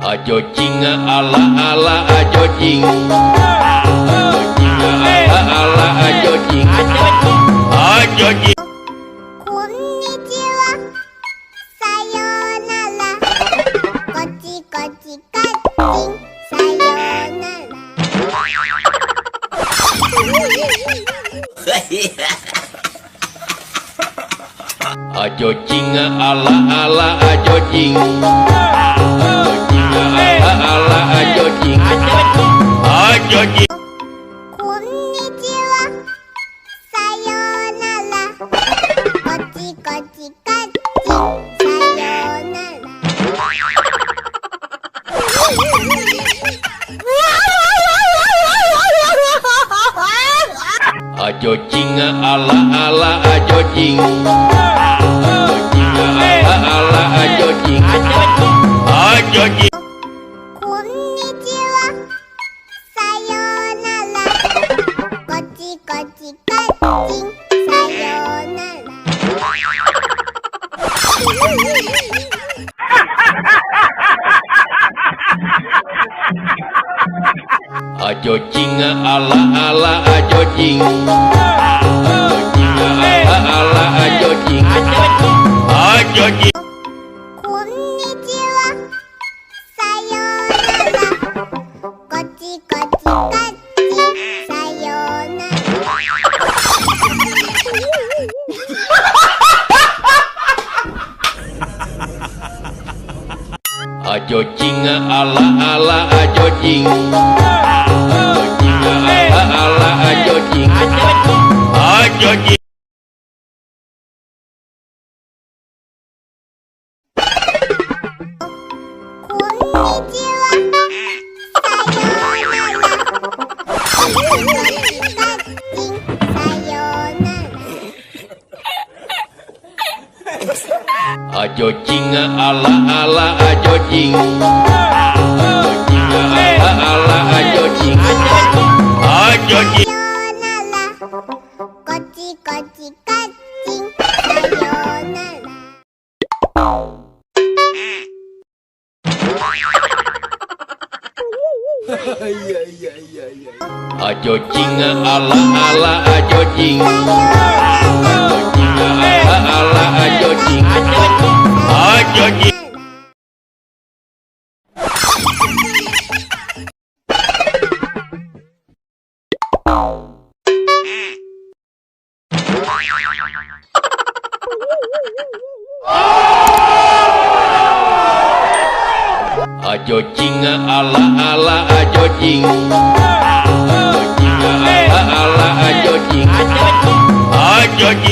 Ajo jing ala ala ajo jing. Ajo jing ala ala ajo jing. Ajo jing. Konnichiwa, sayonara. Kochi kochi kacing, sayonara. Ajo jing ala ala ajo jing. Ajo jing ala ala ajo jing. Ajo jing. Konnichiwa, sayonara. Kochi kochi kacing, sayonara. Ajo jing ala ala ajo jing. Ajo jing ala ala ajo jing. Ajo jing. Konnichiwa, sayonara. Kochi kochi kacing, sayonara. Ajo jing ala ala ajo jing. Ajo jing ala ala ajo jing. Ajo jing. Konnichiwa, sayonara. Kochi kochi kacing, sayonara. Ajo jing ala ala ajo jing. Ajo jing ala ala ajo jing. Ajo jing. Konnichiwa, sayonara. Kochi kochi kacing, sayonara. Ajo jing ala ala ajo jing. Ajo jing ala ala ajo jing. Ajo jing. Sayonara. Kochi kochi kacing, sayonara. Ajo jing ala ala ajo jing. Ajo jing ala ala ajo jing. Ajo jing. Ajo jing ala ala ajo jing. Ajo jing ala ala ajo jing. Ajo jing.